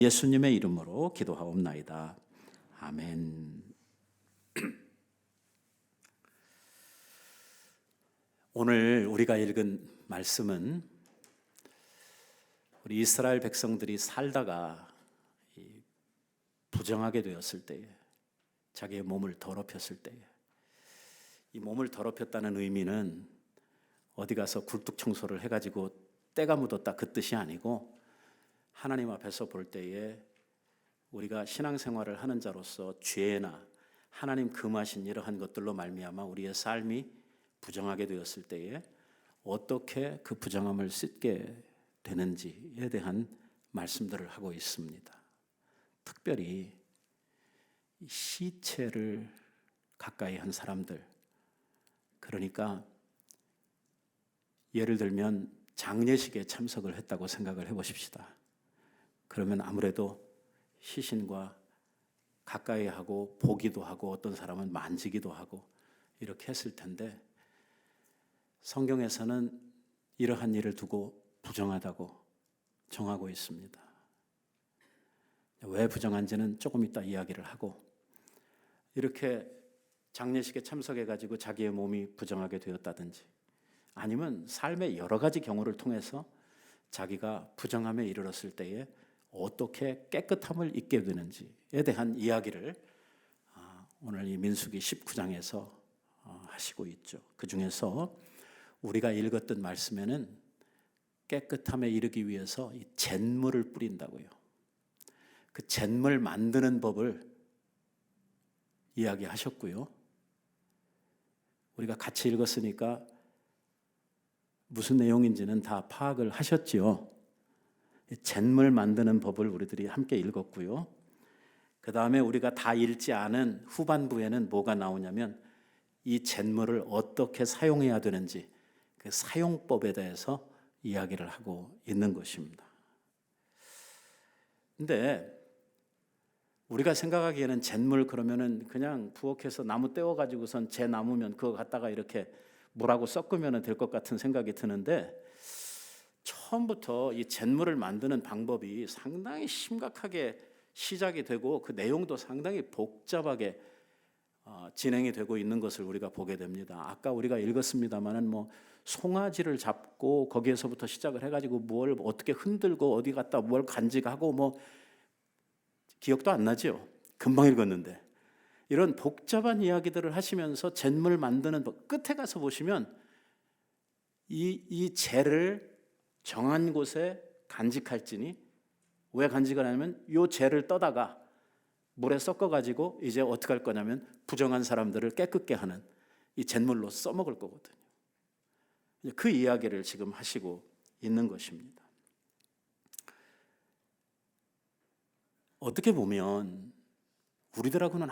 예수님의 이름으로 기도하옵나이다. 아멘. 오늘 우리가 읽은 말씀은 우리 이스라엘 백성들이 살다가 부정하게 되었을 때에, 자기의 몸을 더럽혔을 때에, 이 몸을 더럽혔다는 의미는 어디 가서 굴뚝 청소를 해가지고 때가 묻었다 그 뜻이 아니고, 하나님 앞에서 볼 때에 우리가 신앙생활을 하는 자로서 죄나 하나님 금하신 이러한 것들로 말미암아 우리의 삶이 부정하게 되었을 때에 어떻게 그 부정함을 씻게 되는지에 대한 말씀들을 하고 있습니다. 특별히 시체를 가까이 한 사람들, 그러니까 예를 들면 장례식에 참석을 했다고 생각을 해보십시다. 그러면 아무래도 시신과 가까이 하고 보기도 하고 어떤 사람은 만지기도 하고 이렇게 했을 텐데, 성경에서는 이러한 일을 두고 부정하다고 정하고 있습니다. 왜 부정한지는 조금 이따 이야기를 하고, 이렇게 장례식에 참석해가지고 자기의 몸이 부정하게 되었다든지, 아니면 삶의 여러 가지 경우를 통해서 자기가 부정함에 이르렀을 때에 어떻게 깨끗함을 잊게 되는지에 대한 이야기를 오늘 이 민수기 19장에서 하시고 있죠. 그 중에서 우리가 읽었던 말씀에는 깨끗함에 이르기 위해서 이 잿물을 뿌린다고요. 그 잿물 만드는 법을 이야기하셨고요. 우리가 같이 읽었으니까 무슨 내용인지는 다 파악을 하셨지요. 잿물 만드는 법을 우리들이 함께 읽었고요. 그 다음에 우리가 다 읽지 않은 후반부에는 뭐가 나오냐면 이 잿물을 어떻게 사용해야 되는지 그 사용법에 대해서 이야기를 하고 있는 것입니다. 근데 우리가 생각하기에는 잿물 그러면은 그냥 부엌에서 나무 떼어가지고선 재 나무면 그거 갖다가 이렇게 물하고 섞으면 될 것 같은 생각이 드는데, 처음부터 이 잿물을 만드는 방법이 상당히 심각하게 시작이 되고 그 내용도 상당히 복잡하게 진행이 되고 있는 것을 우리가 보게 됩니다. 아까 우리가 읽었습니다마는 뭐 송아지를 잡고 거기에서부터 시작을 해가지고 뭘 어떻게 흔들고 어디 갔다 뭘 간직하고 뭐 기억도 안 나죠? 금방 읽었는데. 이런 복잡한 이야기들을 하시면서 잿물 만드는 법, 끝에 가서 보시면 이 재를 정한 곳에 간직할지니, 왜 간직을 하냐면 이 재를 떠다가 물에 섞어가지고 이제 어떻게 할 거냐면 부정한 사람들을 깨끗게 하는 이 잿물로 써먹을 거거든요. 그 이야기를 지금 하시고 있는 것입니다. 어떻게 보면 우리들하고는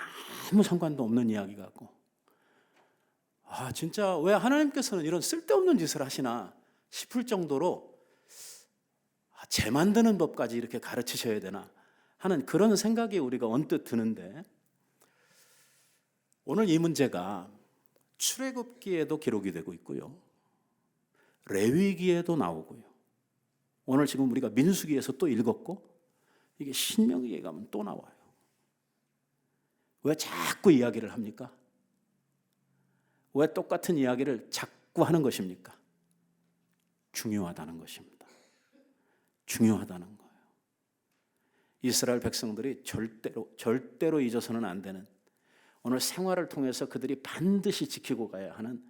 아무 상관도 없는 이야기 같고, 진짜 왜 하나님께서는 이런 쓸데없는 짓을 하시나 싶을 정도로 재 만드는 법까지 이렇게 가르치셔야 되나 하는 그런 생각이 우리가 언뜻 드는데, 오늘 이 문제가 출애굽기에도 기록이 되고 있고요, 레위기에도 나오고요, 오늘 지금 우리가 민수기에서 또 읽었고, 이게 신명기에 가면 또 나와요. 왜 자꾸 이야기를 합니까? 왜 똑같은 이야기를 자꾸 하는 것입니까? 중요하다는 것입니다. 중요하다는 거예요. 이스라엘 백성들이 절대로 잊어서는 안 되는, 오늘 생활을 통해서 그들이 반드시 지키고 가야 하는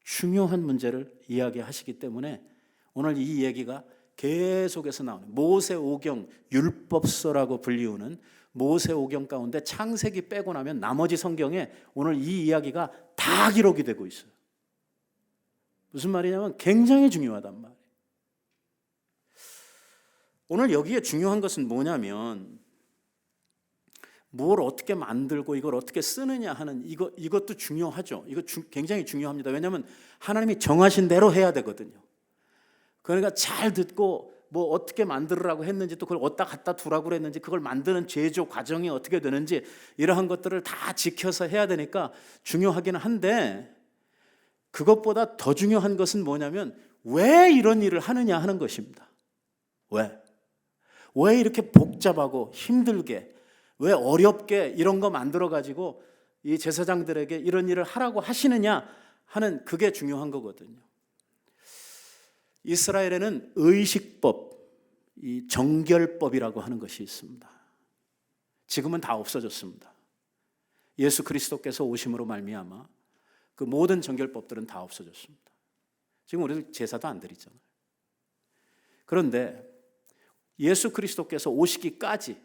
중요한 문제를 이야기하시기 때문에 오늘 이 얘기가 계속해서 나오는 모세오경, 율법서라고 불리우는 모세오경 가운데 창세기 빼고 나면 나머지 성경에 오늘 이 이야기가 다 기록이 되고 있어요. 무슨 말이냐면 굉장히 중요하단 말이에요. 오늘 여기에 중요한 것은 뭐냐면, 뭘 어떻게 만들고 이걸 어떻게 쓰느냐 하는 이것도 중요하죠. 이거 굉장히 중요합니다. 왜냐하면 하나님이 정하신 대로 해야 되거든요. 그러니까 잘 듣고 뭐 어떻게 만들으라고 했는지, 또 그걸 어디다 갖다 두라고 그랬는지, 그걸 만드는 제조 과정이 어떻게 되는지, 이러한 것들을 다 지켜서 해야 되니까 중요하기는 한데, 그것보다 더 중요한 것은 뭐냐면 왜 이런 일을 하느냐 하는 것입니다. 왜 이렇게 복잡하고 힘들게, 왜 어렵게 이런 거 만들어가지고 이 제사장들에게 이런 일을 하라고 하시느냐 하는 그게 중요한 거거든요. 이스라엘에는 의식법, 이 정결법이라고 하는 것이 있습니다. 지금은 다 없어졌습니다. 예수 그리스도께서 오심으로 말미암아 그 모든 정결법들은 다 없어졌습니다. 지금 우리 제사도 안 드리잖아요. 그런데 예수 그리스도께서 오시기까지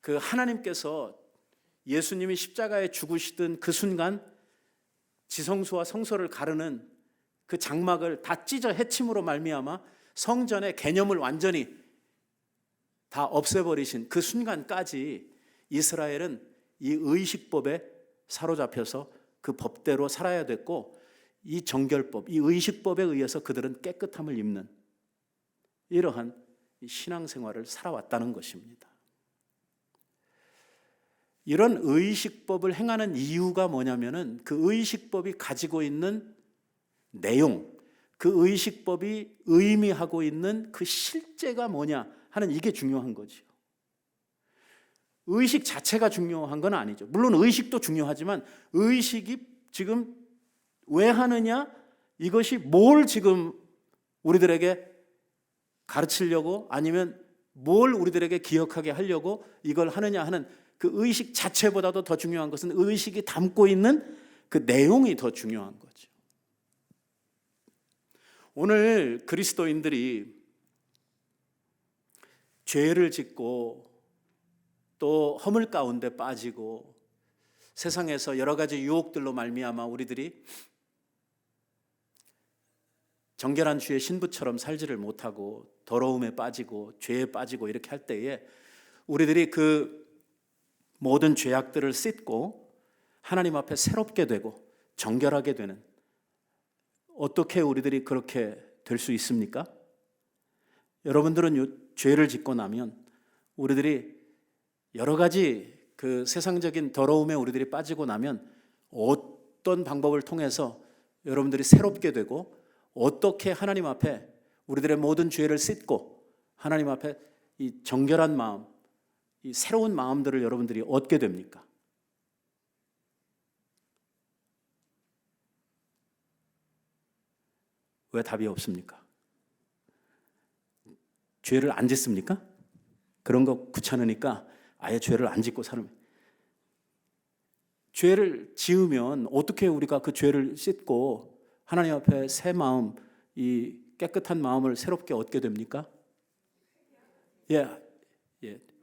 그 하나님께서 예수님이 십자가에 죽으시던 그 순간 지성소와 성소를 가르는 그 장막을 다 찢어 해침으로 말미암아 성전의 개념을 완전히 다 없애버리신 그 순간까지 이스라엘은 이 의식법에 사로잡혀서 그 법대로 살아야 됐고, 이 정결법, 이 의식법에 의해서 그들은 깨끗함을 입는 이러한 신앙생활을 살아왔다는 것입니다. 이런 의식법을 행하는 이유가 뭐냐면은 그 의식법이 가지고 있는 내용, 그 의식법이 의미하고 있는 그 실제가 뭐냐 하는 이게 중요한 거죠. 의식 자체가 중요한 건 아니죠. 물론 의식도 중요하지만 의식이 지금 왜 하느냐, 이것이 뭘 지금 우리들에게 가르치려고 아니면 뭘 우리들에게 기억하게 하려고 이걸 하느냐 하는 그 의식 자체보다도 더 중요한 것은 의식이 담고 있는 그 내용이 더 중요한 거죠. 오늘 그리스도인들이 죄를 짓고 또 허물 가운데 빠지고 세상에서 여러 가지 유혹들로 말미암아 우리들이 정결한 주의 신부처럼 살지를 못하고 더러움에 빠지고 죄에 빠지고 이렇게 할 때에 우리들이 그 모든 죄악들을 씻고 하나님 앞에 새롭게 되고 정결하게 되는, 어떻게 우리들이 그렇게 될 수 있습니까? 여러분들은 죄를 짓고 나면 우리들이 여러 가지 그 세상적인 더러움에 우리들이 빠지고 나면 어떤 방법을 통해서 여러분들이 새롭게 되고 어떻게 하나님 앞에 우리들의 모든 죄를 씻고 하나님 앞에 이 정결한 마음, 이 새로운 마음들을 여러분들이 얻게 됩니까? 왜 답이 없습니까? 죄를 안 짓습니까? 그런 거 귀찮으니까 아예 죄를 안 짓고 살면, 죄를 지으면 어떻게 우리가 그 죄를 씻고 하나님 앞에 새 마음, 이 깨끗한 마음을 새롭게 얻게 됩니까?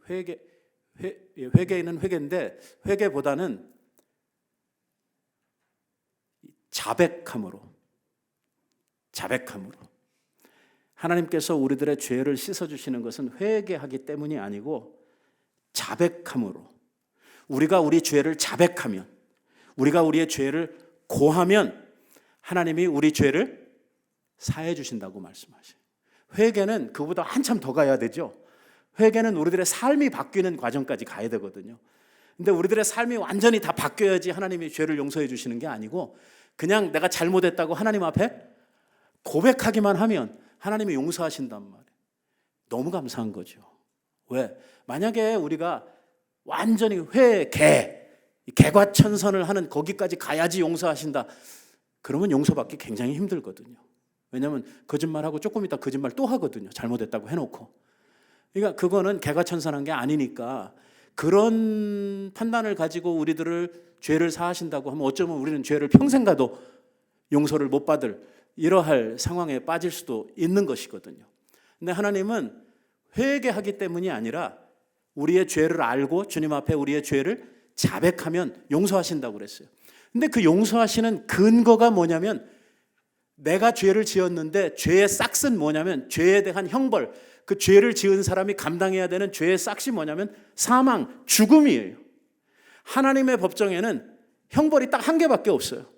회개는 회개인데 회개보다는 자백함으로 하나님께서 우리들의 죄를 씻어주시는 것은 회개하기 때문이 아니고 자백함으로, 우리가 우리 죄를 자백하면, 우리가 우리의 죄를 고하면 하나님이 우리 죄를 사해 주신다고 말씀하셔요. 회개는 그보다 한참 더 가야 되죠. 회개는 우리들의 삶이 바뀌는 과정까지 가야 되거든요. 근데 우리들의 삶이 완전히 다 바뀌어야지 하나님이 죄를 용서해 주시는 게 아니고, 그냥 내가 잘못했다고 하나님 앞에 고백하기만 하면 하나님이 용서하신단 말이에요. 너무 감사한 거죠. 왜? 만약에 우리가 완전히 개과천선을 하는 거기까지 가야지 용서하신다, 그러면 용서받기 굉장히 힘들거든요. 왜냐하면 거짓말하고 조금 있다 거짓말 또 하거든요. 잘못했다고 해놓고. 그러니까 그거는 개과천선한 게 아니니까, 그런 판단을 가지고 우리들을 죄를 사하신다고 하면 어쩌면 우리는 죄를 평생 가도 용서를 못 받을 이러할 상황에 빠질 수도 있는 것이거든요. 근데 하나님은 회개하기 때문이 아니라 우리의 죄를 알고 주님 앞에 우리의 죄를 자백하면 용서하신다고 그랬어요. 근데 그 용서하시는 근거가 뭐냐면, 내가 죄를 지었는데 죄의 싹은 뭐냐면 죄에 대한 형벌, 그 죄를 지은 사람이 감당해야 되는 죄의 싹이 뭐냐면 사망, 죽음이에요. 하나님의 법정에는 형벌이 딱 한 개밖에 없어요.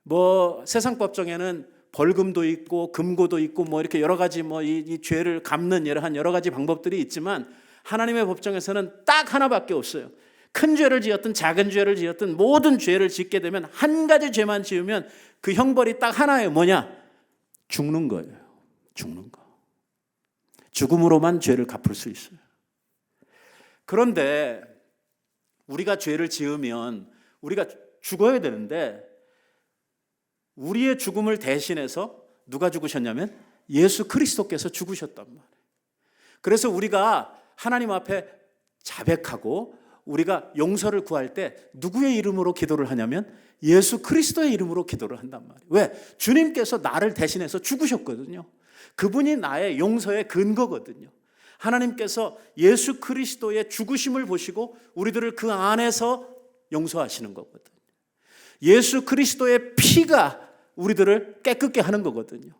뭐 세상 법정에는 벌금도 있고 금고도 있고 뭐 이렇게 여러 가지 이 죄를 갚는 여러 가지 방법들이 있지만, 하나님의 법정에서는 딱 하나밖에 없어요. 큰 죄를 지었든 작은 죄를 지었든 모든 죄를 짓게 되면 한 가지 죄만 지으면 그 형벌이 딱 하나예요. 뭐냐? 죽는 거예요. 죽는 거. 죽음으로만 죄를 갚을 수 있어요. 그런데 우리가 죄를 지으면 우리가 죽어야 되는데 우리의 죽음을 대신해서 누가 죽으셨냐면 예수 그리스도께서 죽으셨단 말이에요. 그래서 우리가 하나님 앞에 자백하고 우리가 용서를 구할 때 누구의 이름으로 기도를 하냐면 예수 그리스도의 이름으로 기도를 한단 말이에요. 왜? 주님께서 나를 대신해서 죽으셨거든요. 그분이 나의 용서의 근거거든요. 하나님께서 예수 그리스도의 죽으심을 보시고 우리들을 그 안에서 용서하시는 거거든요. 예수 그리스도의 피가 우리들을 깨끗게 하는 거거든요.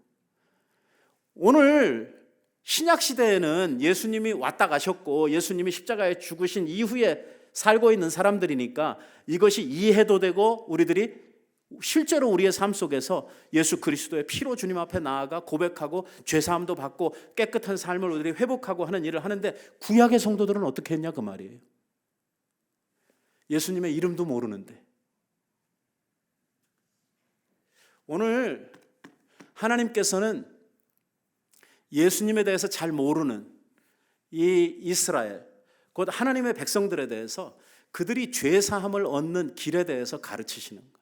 오늘 신약 시대에는 예수님이 왔다 가셨고 예수님이 십자가에 죽으신 이후에 살고 있는 사람들이니까 이것이 이해도 되고 우리들이 실제로 우리의 삶 속에서 예수 그리스도의 피로 주님 앞에 나아가 고백하고 죄사함도 받고 깨끗한 삶을 우리들이 회복하고 하는 일을 하는데 구약의 성도들은 어떻게 했냐 그 말이에요. 예수님의 이름도 모르는데. 오늘 하나님께서는 예수님에 대해서 잘 모르는 이 이스라엘, 곧 하나님의 백성들에 대해서 그들이 죄사함을 얻는 길에 대해서 가르치시는 거예요.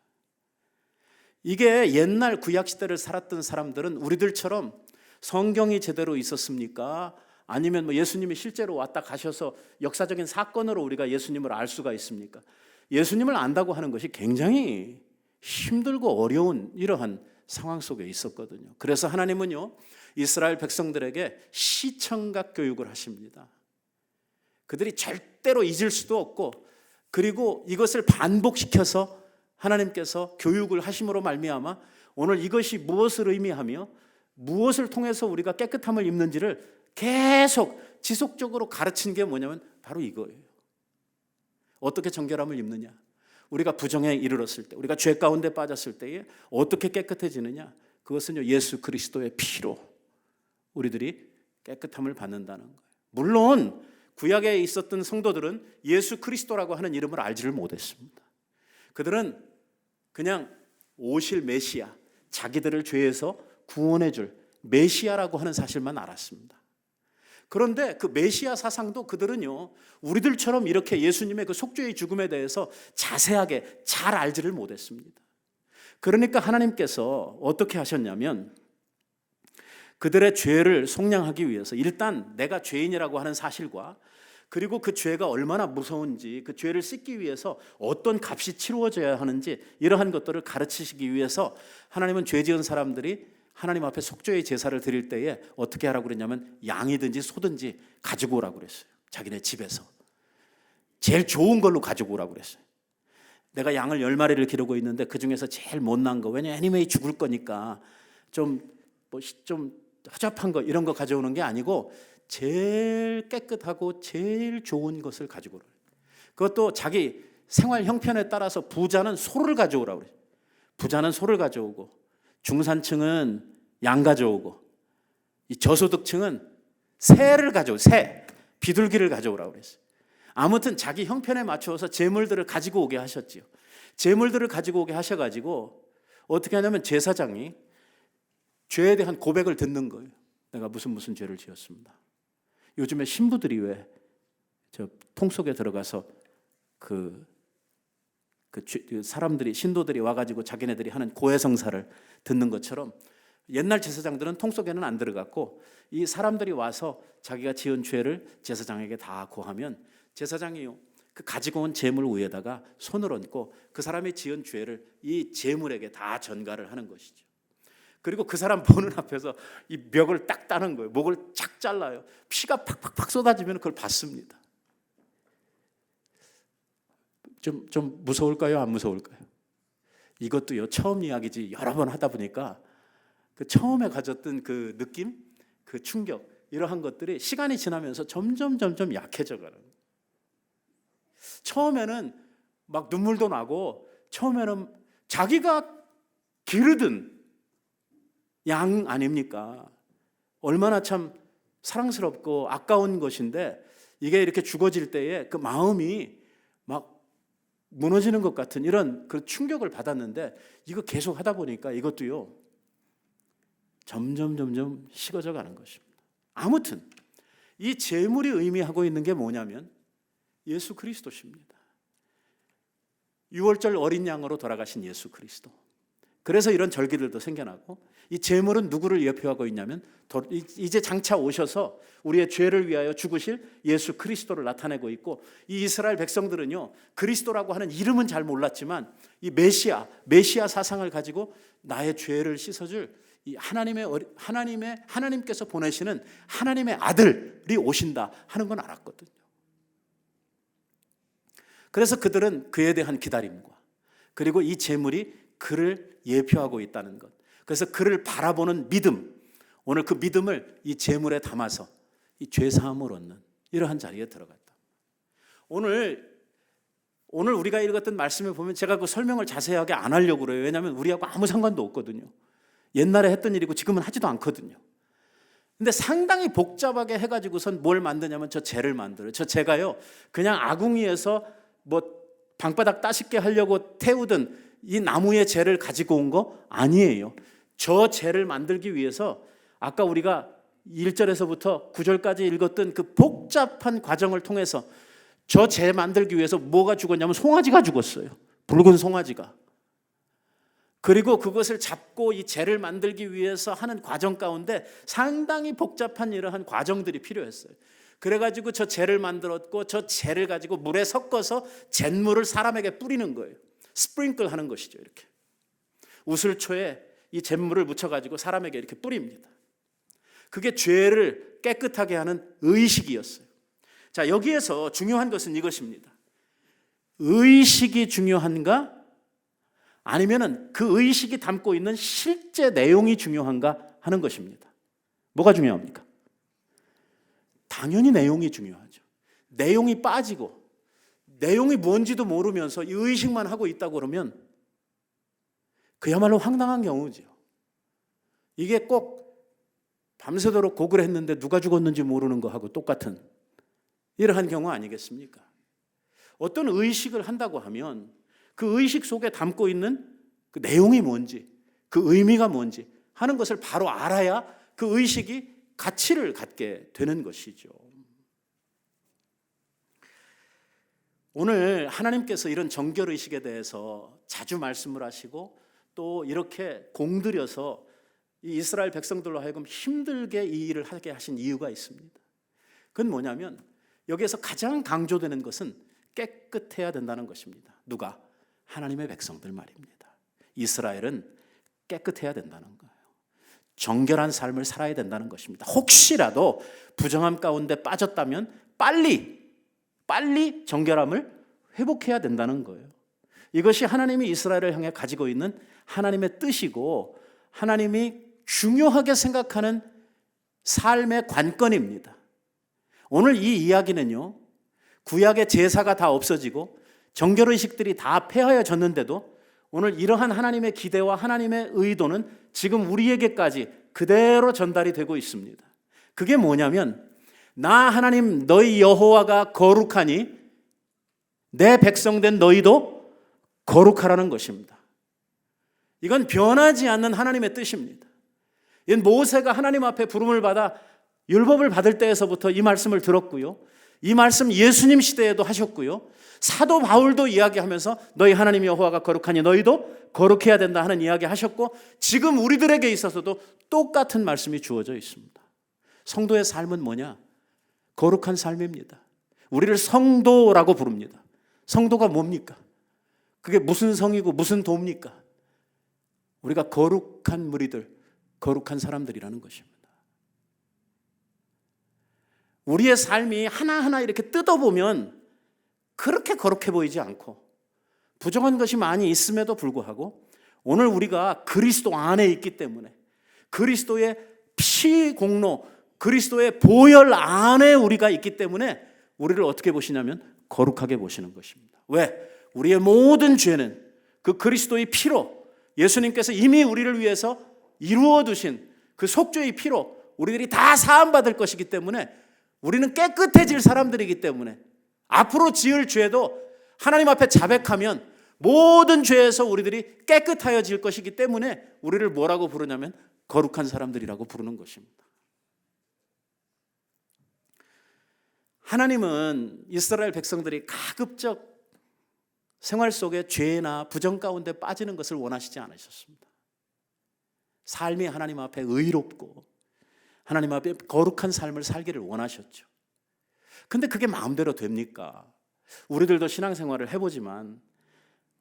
이게 옛날 구약시대를 살았던 사람들은 우리들처럼 성경이 제대로 있었습니까? 아니면 뭐 예수님이 실제로 왔다 가셔서 역사적인 사건으로 우리가 예수님을 알 수가 있습니까? 예수님을 안다고 하는 것이 굉장히 힘들고 어려운 이러한 상황 속에 있었거든요. 그래서 하나님은요, 이스라엘 백성들에게 시청각 교육을 하십니다. 그들이 절대로 잊을 수도 없고, 그리고 이것을 반복시켜서 하나님께서 교육을 하심으로 말미암아 오늘 이것이 무엇을 의미하며 무엇을 통해서 우리가 깨끗함을 입는지를 계속 지속적으로 가르치는 게 뭐냐면 바로 이거예요. 어떻게 정결함을 입느냐, 우리가 부정에 이르렀을 때, 우리가 죄 가운데 빠졌을 때에 어떻게 깨끗해지느냐, 그것은요 예수 그리스도의 피로 우리들이 깨끗함을 받는다는 거예요. 물론 구약에 있었던 성도들은 예수 그리스도라고 하는 이름을 알지를 못했습니다. 그들은 그냥 오실 메시아, 자기들을 죄에서 구원해 줄 메시아라고 하는 사실만 알았습니다. 그런데 그 메시아 사상도 그들은요, 우리들처럼 이렇게 예수님의 그 속죄의 죽음에 대해서 자세하게 잘 알지를 못했습니다. 그러니까 하나님께서 어떻게 하셨냐면 그들의 죄를 속량하기 위해서 일단 내가 죄인이라고 하는 사실과 그리고 그 죄가 얼마나 무서운지, 그 죄를 씻기 위해서 어떤 값이 치루어져야 하는지 이러한 것들을 가르치시기 위해서 하나님은 죄 지은 사람들이 하나님 앞에 속죄의 제사를 드릴 때에 어떻게 하라고 그랬냐면 양이든지 소든지 가지고 오라고 그랬어요. 자기네 집에서 제일 좋은 걸로 가지고 오라고 그랬어요. 내가 양을 10마리를 기르고 있는데 그 중에서 제일 못난 거, 왜냐면 애니메이 죽을 거니까 좀 허접한 거 이런 거 가져오는 게 아니고 제일 깨끗하고 제일 좋은 것을 가지고 오라. 그것도 자기 생활 형편에 따라서 부자는 소를 가져오라고 그래요. 부자는 소를 가져오고 중산층은 양 가져오고 이 저소득층은 새를 가져오고 비둘기를 가져오라고 그랬어요. 아무튼 자기 형편에 맞추어서 재물들을 가지고 오게 하셨지요. 재물들을 가지고 오게 하셔가지고 어떻게 하냐면 제사장이 죄에 대한 고백을 듣는 거예요. 내가 무슨 죄를 지었습니다. 요즘에 신부들이 왜 저 통 속에 들어가서 그 사람들이 신도들이 와가지고 자기네들이 하는 고해성사를 듣는 것처럼 옛날 제사장들은 통 속에는 안 들어갔고 이 사람들이 와서 자기가 지은 죄를 제사장에게 다 고하면 제사장이요 그 가지고 온 재물 위에다가 손을 얹고 그 사람이 지은 죄를 이 재물에게 다 전가를 하는 것이죠. 그리고 그 사람 보는 앞에서 이 멱을 딱 따는 거예요. 목을 착 잘라요. 피가 팍팍팍 쏟아지면 그걸 받습니다. 좀 무서울까요? 안 무서울까요? 이것도요 처음 이야기지 여러 번 하다 보니까 그 처음에 가졌던 그 느낌, 그 충격 이러한 것들이 시간이 지나면서 점점 약해져 가는 거예요. 처음에는 막 눈물도 나고 처음에는 자기가 기르던 양 아닙니까? 얼마나 참 사랑스럽고 아까운 것인데 이게 이렇게 죽어질 때에 그 마음이 막 무너지는 것 같은 이런 그 충격을 받았는데 이거 계속 하다 보니까 이것도요 점점 식어져 가는 것입니다. 아무튼 이 제물이 의미하고 있는 게 뭐냐면 예수 그리스도십니다. 6월절 어린 양으로 돌아가신 예수 그리스도. 그래서 이런 절기들도 생겨나고, 이 제물은 누구를 예표하고 있냐면 이제 장차 오셔서 우리의 죄를 위하여 죽으실 예수 그리스도를 나타내고 있고, 이 이스라엘 백성들은요, 그리스도라고 하는 이름은 잘 몰랐지만 이 메시아 사상을 가지고 나의 죄를 씻어줄 이 하나님께서 보내시는 하나님의 아들이 오신다 하는 건 알았거든요. 그래서 그들은 그에 대한 기다림과, 그리고 이 제물이 그를 예표하고 있다는 것, 그래서 그를 바라보는 믿음, 오늘 그 믿음을 이 제물에 담아서 이 죄사함을 얻는 이러한 자리에 들어갔다. 오늘 우리가 읽었던 말씀을 보면 제가 그 설명을 자세하게 안 하려고 그래요. 왜냐하면 우리하고 아무 상관도 없거든요. 옛날에 했던 일이고 지금은 하지도 않거든요. 근데 상당히 복잡하게 해가지고선 뭘 만드냐면 저 재를 만들어요. 저 재가요, 그냥 아궁이에서 뭐 방바닥 따숩게 하려고 태우던 이 나무의 재를 가지고 온 거 아니에요. 저 재를 만들기 위해서 아까 우리가 1절에서부터 9절까지 읽었던 그 복잡한 과정을 통해서 저 재 만들기 위해서 뭐가 죽었냐면 송아지가 죽었어요. 붉은 송아지가. 그리고 그것을 잡고 이 재를 만들기 위해서 하는 과정 가운데 상당히 복잡한 이러한 과정들이 필요했어요. 그래가지고 저 재를 만들었고, 저 재를 가지고 물에 섞어서 잿물을 사람에게 뿌리는 거예요. 스프링클 하는 것이죠. 이렇게 우슬초에 이 잿물을 묻혀가지고 사람에게 이렇게 뿌립니다. 그게 죄를 깨끗하게 하는 의식이었어요. 자, 여기에서 중요한 것은 이것입니다. 의식이 중요한가? 아니면은 그 의식이 담고 있는 실제 내용이 중요한가 하는 것입니다. 뭐가 중요합니까? 당연히 내용이 중요하죠. 내용이 빠지고 내용이 뭔지도 모르면서 이 의식만 하고 있다고 그러면 그야말로 황당한 경우죠. 이게 꼭 밤새도록 곡을 했는데 누가 죽었는지 모르는 거하고 똑같은 이러한 경우 아니겠습니까? 어떤 의식을 한다고 하면 그 의식 속에 담고 있는 그 내용이 뭔지, 그 의미가 뭔지 하는 것을 바로 알아야 그 의식이 가치를 갖게 되는 것이죠. 오늘 하나님께서 이런 정결의식에 대해서 자주 말씀을 하시고 또 이렇게 공들여서 이 이스라엘 백성들로 하여금 힘들게 이 일을 하게 하신 이유가 있습니다. 그건 뭐냐면 여기에서 가장 강조되는 것은 깨끗해야 된다는 것입니다. 누가? 하나님의 백성들 말입니다. 이스라엘은 깨끗해야 된다는 거예요. 정결한 삶을 살아야 된다는 것입니다. 혹시라도 부정함 가운데 빠졌다면 빨리 정결함을 회복해야 된다는 거예요. 이것이 하나님이 이스라엘을 향해 가지고 있는 하나님의 뜻이고 하나님이 중요하게 생각하는 삶의 관건입니다. 오늘 이 이야기는요, 구약의 제사가 다 없어지고 정결의식들이 다 폐하여졌는데도 오늘 이러한 하나님의 기대와 하나님의 의도는 지금 우리에게까지 그대로 전달이 되고 있습니다. 그게 뭐냐면 나 하나님 너희 여호와가 거룩하니 내 백성된 너희도 거룩하라는 것입니다. 이건 변하지 않는 하나님의 뜻입니다. 이건 모세가 하나님 앞에 부름을 받아 율법을 받을 때에서부터 이 말씀을 들었고요. 이 말씀 예수님 시대에도 하셨고요. 사도 바울도 이야기하면서 너희 하나님 여호와가 거룩하니 너희도 거룩해야 된다 하는 이야기 하셨고 지금 우리들에게 있어서도 똑같은 말씀이 주어져 있습니다. 성도의 삶은 뭐냐? 거룩한 삶입니다. 우리를 성도라고 부릅니다. 성도가 뭡니까? 그게 무슨 성이고 무슨 도입니까? 우리가 거룩한 무리들, 거룩한 사람들이라는 것입니다. 우리의 삶이 하나하나 이렇게 뜯어보면 그렇게 거룩해 보이지 않고 부정한 것이 많이 있음에도 불구하고 오늘 우리가 그리스도 안에 있기 때문에 그리스도의 피 공로, 그리스도의 보혈 안에 우리가 있기 때문에 우리를 어떻게 보시냐면 거룩하게 보시는 것입니다. 왜? 우리의 모든 죄는 그 그리스도의 피로 예수님께서 이미 우리를 위해서 이루어 두신 그 속죄의 피로 우리들이 다 사함받을 것이기 때문에 우리는 깨끗해질 사람들이기 때문에 앞으로 지을 죄도 하나님 앞에 자백하면 모든 죄에서 우리들이 깨끗하여질 것이기 때문에 우리를 뭐라고 부르냐면 거룩한 사람들이라고 부르는 것입니다. 하나님은 이스라엘 백성들이 가급적 생활 속에 죄나 부정 가운데 빠지는 것을 원하시지 않으셨습니다. 삶이 하나님 앞에 의롭고 하나님 앞에 거룩한 삶을 살기를 원하셨죠. 근데 그게 마음대로 됩니까? 우리들도 신앙생활을 해보지만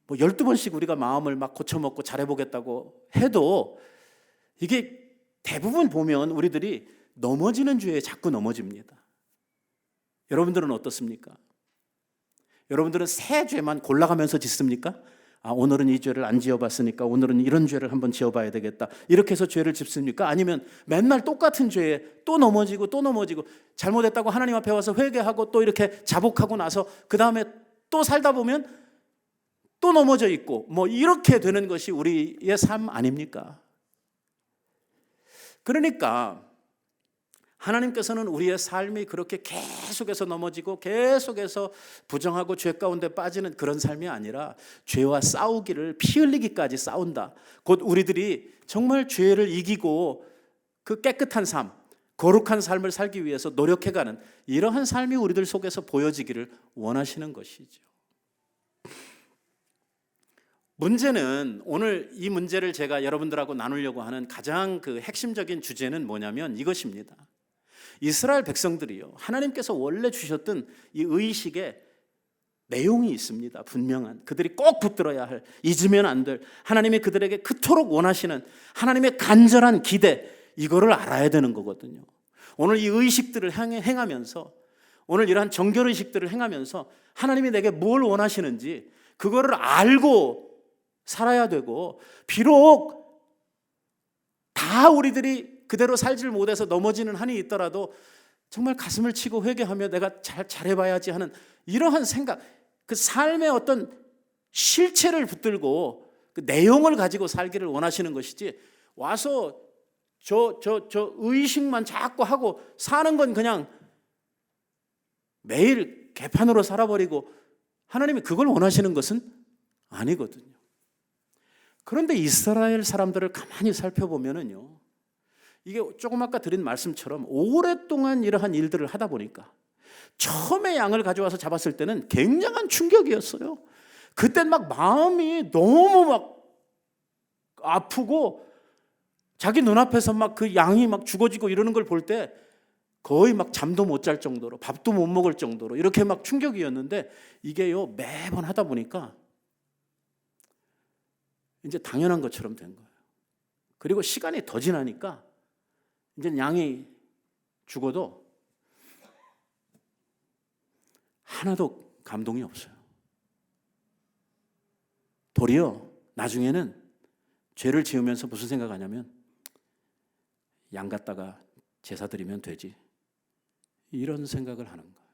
12번씩 우리가 마음을 막 고쳐먹고 잘해보겠다고 해도 이게 대부분 보면 우리들이 넘어지는 죄에 자꾸 넘어집니다. 여러분들은 어떻습니까? 여러분들은 새 죄만 골라가면서 짓습니까? 오늘은 이 죄를 안 지어봤으니까 오늘은 이런 죄를 한번 지어봐야 되겠다, 이렇게 해서 죄를 짓습니까? 아니면 맨날 똑같은 죄에 또 넘어지고 또 넘어지고, 잘못했다고 하나님 앞에 와서 회개하고 또 이렇게 자복하고 나서 그 다음에 또 살다 보면 또 넘어져 있고, 이렇게 되는 것이 우리의 삶 아닙니까? 그러니까 하나님께서는 우리의 삶이 그렇게 계속해서 넘어지고 계속해서 부정하고 죄 가운데 빠지는 그런 삶이 아니라 죄와 싸우기를, 피 흘리기까지 싸운다, 곧 우리들이 정말 죄를 이기고 그 깨끗한 삶, 거룩한 삶을 살기 위해서 노력해가는 이러한 삶이 우리들 속에서 보여지기를 원하시는 것이죠. 문제는, 오늘 이 문제를 제가 여러분들하고 나누려고 하는 가장 그 핵심적인 주제는 뭐냐면 이것입니다. 이스라엘 백성들이요, 하나님께서 원래 주셨던 이 의식에 내용이 있습니다. 분명한, 그들이 꼭 붙들어야 할, 잊으면 안 될, 하나님이 그들에게 그토록 원하시는 하나님의 간절한 기대, 이거를 알아야 되는 거거든요. 오늘 이 의식들을 행하면서, 오늘 이러한 정결의식들을 행하면서 하나님이 내게 뭘 원하시는지 그거를 알고 살아야 되고, 비록 다 우리들이 그대로 살지를 못해서 넘어지는 한이 있더라도 정말 가슴을 치고 회개하며 내가 잘해봐야지 하는 이러한 생각, 그 삶의 어떤 실체를 붙들고 그 내용을 가지고 살기를 원하시는 것이지, 와서 저 의식만 자꾸 하고 사는 건 그냥 매일 개판으로 살아버리고, 하나님이 그걸 원하시는 것은 아니거든요. 그런데 이스라엘 사람들을 가만히 살펴보면은요, 이게 조금 아까 드린 말씀처럼 오랫동안 이러한 일들을 하다 보니까 처음에 양을 가져와서 잡았을 때는 굉장한 충격이었어요. 그땐 막 마음이 너무 막 아프고, 자기 눈앞에서 막 그 양이 막 죽어지고 이러는 걸 볼 때 거의 막 잠도 못 잘 정도로, 밥도 못 먹을 정도로 이렇게 막 충격이었는데, 이게요 매번 하다 보니까 이제 당연한 것처럼 된 거예요. 그리고 시간이 더 지나니까 이제 양이 죽어도 하나도 감동이 없어요. 도리어 나중에는 죄를 지으면서 무슨 생각하냐면, 양 갖다가 제사 드리면 되지, 이런 생각을 하는 거예요.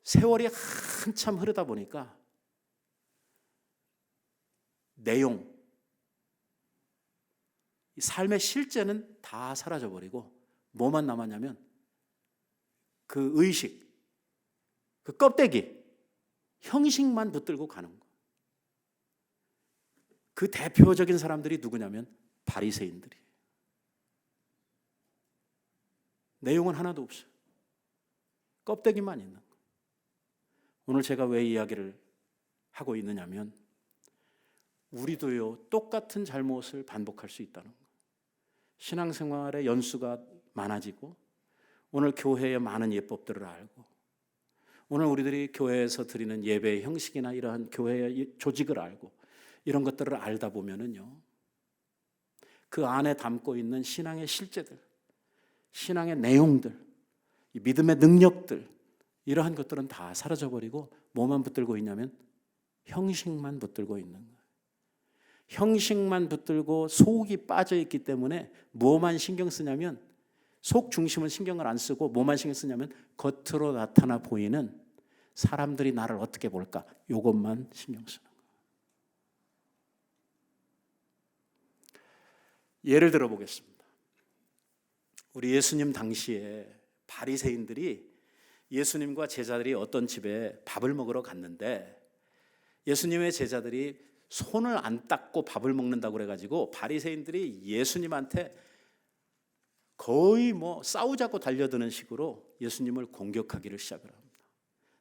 세월이 한참 흐르다 보니까 내용, 이 삶의 실제는 다 사라져버리고 뭐만 남았냐면 그 의식, 그 껍데기, 형식만 붙들고 가는 거예요. 그 대표적인 사람들이 누구냐면 바리새인들이에요. 내용은 하나도 없어요. 껍데기만 있는 거예요. 오늘 제가 왜 이야기를 하고 있느냐면, 우리도요 똑같은 잘못을 반복할 수 있다는 거예요. 신앙생활의 연수가 많아지고, 오늘 교회의 많은 예법들을 알고, 오늘 우리들이 교회에서 드리는 예배의 형식이나 이러한 교회의 조직을 알고, 이런 것들을 알다 보면은요, 그 안에 담고 있는 신앙의 실제들, 신앙의 내용들, 이 믿음의 능력들, 이러한 것들은 다 사라져버리고 뭐만 붙들고 있냐면 형식만 붙들고 있는 거예요. 형식만 붙들고 속이 빠져있기 때문에 뭐만 신경 쓰냐면, 속 중심은 신경을 안 쓰고 뭐만 신경 쓰냐면 겉으로 나타나 보이는 사람들이 나를 어떻게 볼까, 이것만 신경 쓰는 거예요. 예를 들어 보겠습니다. 우리 예수님 당시에 바리새인들이 예수님과 제자들이 어떤 집에 밥을 먹으러 갔는데, 예수님의 제자들이 손을 안 닦고 밥을 먹는다고 그래가지고 바리새인들이 예수님한테 거의 싸우자고 달려드는 식으로 예수님을 공격하기를 시작을 합니다.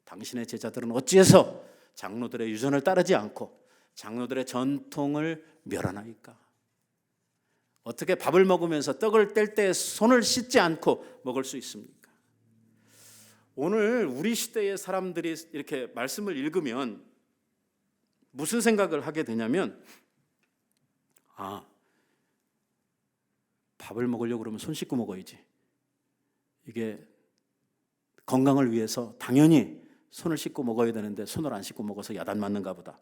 당신의 제자들은 어찌해서 장로들의 유전을 따르지 않고 장로들의 전통을 멸하나이까? 어떻게 밥을 먹으면서 떡을 뗄 때 손을 씻지 않고 먹을 수 있습니까? 오늘 우리 시대의 사람들이 이렇게 말씀을 읽으면 무슨 생각을 하게 되냐면, 밥을 먹으려고 그러면 손 씻고 먹어야지. 이게 건강을 위해서 당연히 손을 씻고 먹어야 되는데 손을 안 씻고 먹어서 야단 맞는가 보다.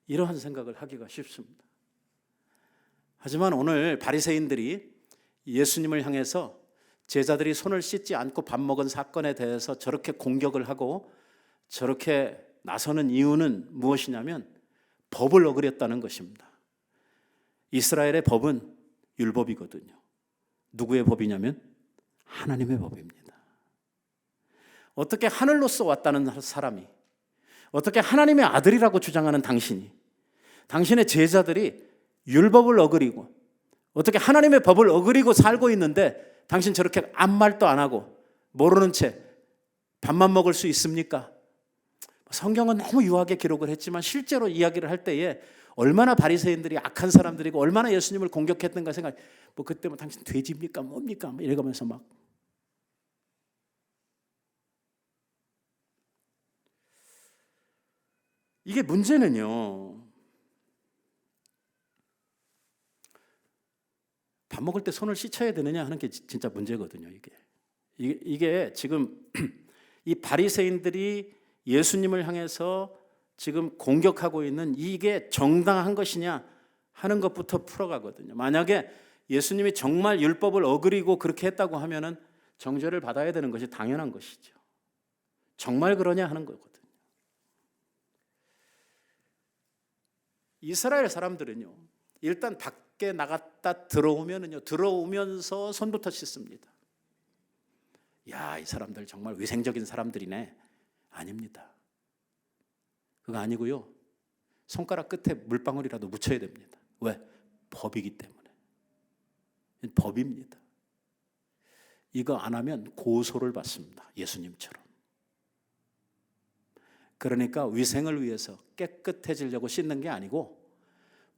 이러한 생각을 하기가 쉽습니다. 하지만 오늘 바리새인들이 예수님을 향해서 제자들이 손을 씻지 않고 밥 먹은 사건에 대해서 저렇게 공격을 하고 저렇게 나서는 이유는 무엇이냐면 법을 어겼다는 것입니다. 이스라엘의 법은 율법이거든요. 누구의 법이냐면 하나님의 법입니다. 어떻게 하늘로서 왔다는 사람이, 어떻게 하나님의 아들이라고 주장하는 당신의 제자들이 율법을 어기고 어떻게 하나님의 법을 어기고 살고 있는데 당신 저렇게 아무 말도 안 하고 모르는 채 밥만 먹을 수 있습니까? 성경은 너무 유하게 기록을 했지만 실제로 이야기를 할 때에 얼마나 바리새인들이 악한 사람들이고 얼마나 예수님을 공격했던가 생각. 그때 당신 돼지입니까? 뭡니까? 이래가면서 막. 이게 문제는요, 밥 먹을 때 손을 씻어야 되느냐 하는 게 진짜 문제거든요. 이게 지금 이 바리새인들이 예수님을 향해서 지금 공격하고 있는 이게 정당한 것이냐 하는 것부터 풀어가거든요. 만약에 예수님이 정말 율법을 어기고 그렇게 했다고 하면은 정죄를 받아야 되는 것이 당연한 것이죠. 정말 그러냐 하는 거거든요. 이스라엘 사람들은요, 일단 밖에 나갔다 들어오면서 손부터 씻습니다. 이 사람들 정말 위생적인 사람들이네. 아닙니다. 그거 아니고요, 손가락 끝에 물방울이라도 묻혀야 됩니다. 왜? 법이기 때문에. 법입니다. 이거 안 하면 고소를 받습니다. 예수님처럼. 그러니까 위생을 위해서 깨끗해지려고 씻는 게 아니고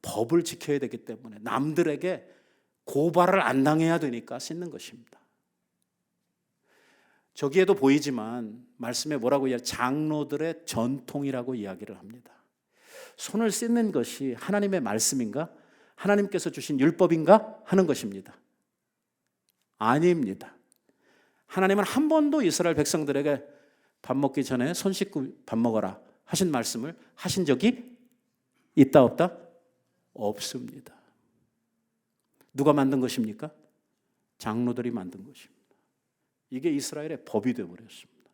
법을 지켜야 되기 때문에 남들에게 고발을 안 당해야 되니까 씻는 것입니다. 저기에도 보이지만 말씀에 뭐라고 이야기해요? 장로들의 전통이라고 이야기를 합니다. 손을 씻는 것이 하나님의 말씀인가? 하나님께서 주신 율법인가? 하는 것입니다. 아닙니다. 하나님은 한 번도 이스라엘 백성들에게 밥 먹기 전에 손 씻고 밥 먹어라 하신 말씀을 하신 적이 있다 없다? 없습니다. 누가 만든 것입니까? 장로들이 만든 것입니다. 이게 이스라엘의 법이 되어버렸습니다.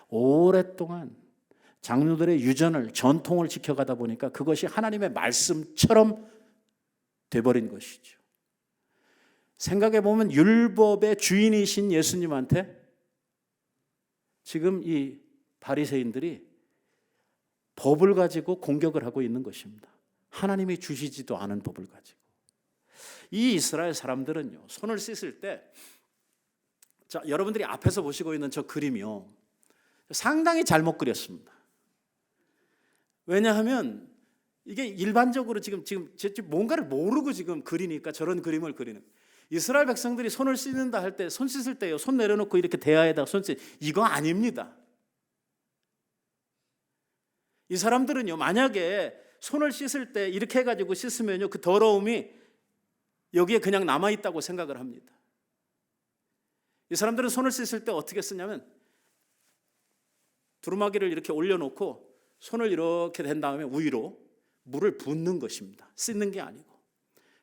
오랫동안 장로들의 유전을, 전통을 지켜가다 보니까 그것이 하나님의 말씀처럼 돼버린 것이죠. 생각해보면 율법의 주인이신 예수님한테 지금 이 바리새인들이 법을 가지고 공격을 하고 있는 것입니다. 하나님이 주시지도 않은 법을 가지고. 이 이스라엘 사람들은요, 손을 씻을 때, 자, 여러분들이 앞에서 보시고 있는 저 그림이요, 상당히 잘못 그렸습니다. 왜냐하면 이게 일반적으로 지금 뭔가를 모르고 지금 그리니까 저런 그림을 그리는. 이스라엘 백성들이 손을 씻는다 할 때, 손 씻을 때요, 손 내려놓고 이렇게 대야에다가 손 씻, 이거 아닙니다. 이 사람들은요, 만약에 손을 씻을 때 이렇게 해가지고 씻으면요, 그 더러움이 여기에 그냥 남아있다고 생각을 합니다. 이 사람들은 손을 씻을 때 어떻게 쓰냐면 두루마기를 이렇게 올려놓고 손을 이렇게 댄 다음에 위로 물을 붓는 것입니다. 씻는 게 아니고.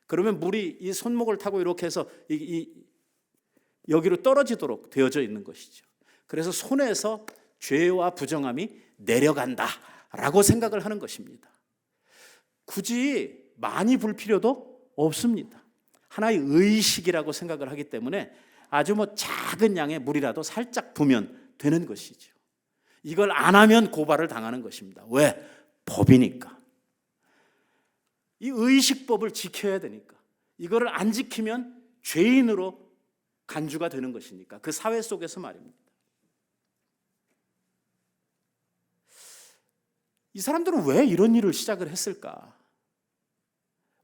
그러면 물이 이 손목을 타고 이렇게 해서 여기로 떨어지도록 되어져 있는 것이죠. 그래서 손에서 죄와 부정함이 내려간다라고 생각을 하는 것입니다. 굳이 많이 불 필요도 없습니다. 하나의 의식이라고 생각을 하기 때문에 아주 작은 양의 물이라도 살짝 부으면 되는 것이죠. 이걸 안 하면 고발을 당하는 것입니다. 왜? 법이니까. 이 의식법을 지켜야 되니까. 이거를 안 지키면 죄인으로 간주가 되는 것이니까 그 사회 속에서 말입니다. 이 사람들은 왜 이런 일을 시작을 했을까?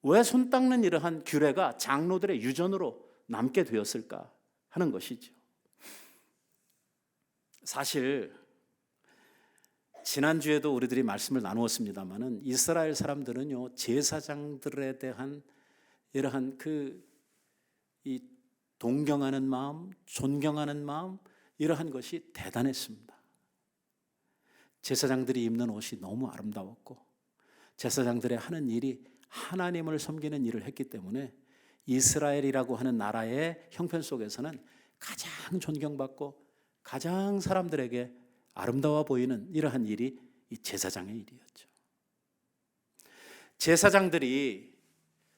왜 손 닦는 이러한 규례가 장로들의 유전으로 남게 되었을까 하는 것이죠. 사실 지난주에도 우리들이 말씀을 나누었습니다마는 이스라엘 사람들은요, 제사장들에 대한 이러한 이 동경하는 마음, 존경하는 마음, 이러한 것이 대단했습니다. 제사장들이 입는 옷이 너무 아름다웠고 제사장들의 하는 일이 하나님을 섬기는 일을 했기 때문에 이스라엘이라고 하는 나라의 형편 속에서는 가장 존경받고 가장 사람들에게 아름다워 보이는 이러한 일이 이 제사장의 일이었죠. 제사장들이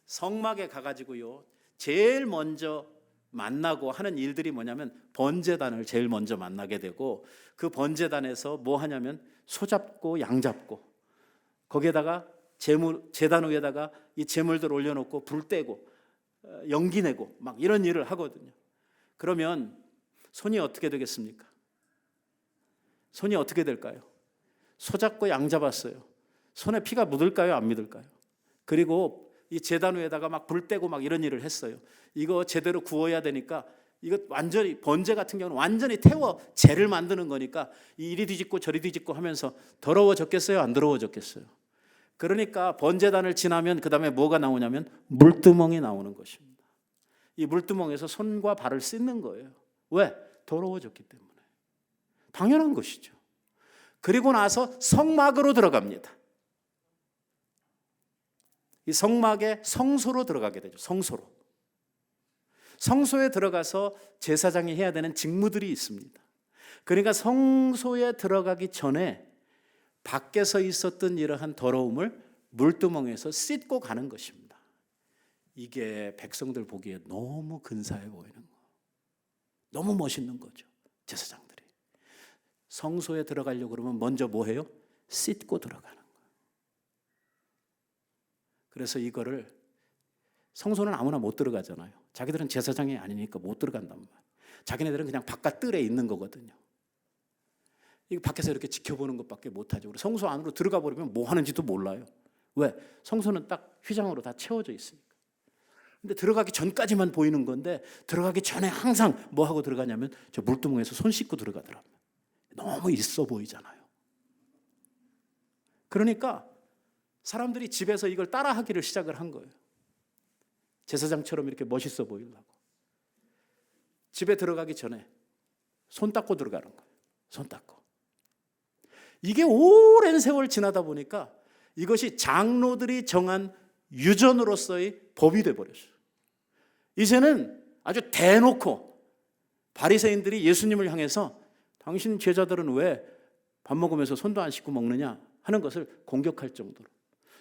성막에 가가지고요, 제일 먼저 만나고 하는 일들이 뭐냐면 번제단을 제일 먼저 만나게 되고, 그 번제단에서 뭐 하냐면 소 잡고 양 잡고 거기에다가 제단 위에다가 이 제물들 올려놓고 불 떼고 연기 내고 막 이런 일을 하거든요. 그러면 손이 어떻게 되겠습니까? 손이 어떻게 될까요? 소 잡고 양 잡았어요. 손에 피가 묻을까요? 안 묻을까요? 그리고 이 제단 위에다가 막 불 떼고 막 이런 일을 했어요. 이거 제대로 구워야 되니까, 이거 완전히 번제 같은 경우는 완전히 태워 재를 만드는 거니까 이리 뒤집고 저리 뒤집고 하면서 더러워졌겠어요? 안 더러워졌겠어요? 그러니까 번제단을 지나면 그 다음에 뭐가 나오냐면 물두멍이 나오는 것입니다. 이 물두멍에서 손과 발을 씻는 거예요. 왜? 더러워졌기 때문에. 당연한 것이죠. 그리고 나서 성막으로 들어갑니다. 이 성막에 성소로 들어가게 되죠. 성소로. 성소에 들어가서 제사장이 해야 되는 직무들이 있습니다. 그러니까 성소에 들어가기 전에 밖에서 있었던 이러한 더러움을 물두멍에서 씻고 가는 것입니다. 이게 백성들 보기에 너무 근사해 보이는 거, 너무 멋있는 거죠. 제사장들이 성소에 들어가려고 그러면 먼저 뭐 해요? 씻고 들어가는 거예요. 그래서 이거를, 성소는 아무나 못 들어가잖아요. 자기들은 제사장이 아니니까 못 들어간단 말이에요. 자기네들은 그냥 바깥 뜰에 있는 거거든요. 이거 밖에서 이렇게 지켜보는 것밖에 못하죠. 성소 안으로 들어가 버리면 뭐 하는지도 몰라요. 왜? 성소는 딱 휘장으로 다 채워져 있으니까. 근데 들어가기 전까지만 보이는 건데, 들어가기 전에 항상 뭐 하고 들어가냐면 저 물두멍에서 손 씻고 들어가더라고요. 너무 있어 보이잖아요. 그러니까 사람들이 집에서 이걸 따라하기를 시작을 한 거예요. 제사장처럼 이렇게 멋있어 보이려고. 집에 들어가기 전에 손 닦고 들어가는 거예요. 손 닦고. 이게 오랜 세월 지나다 보니까 이것이 장로들이 정한 유전으로서의 법이 되어버렸어요. 이제는 아주 대놓고 바리새인들이 예수님을 향해서 당신 제자들은 왜 밥 먹으면서 손도 안 씻고 먹느냐 하는 것을 공격할 정도로,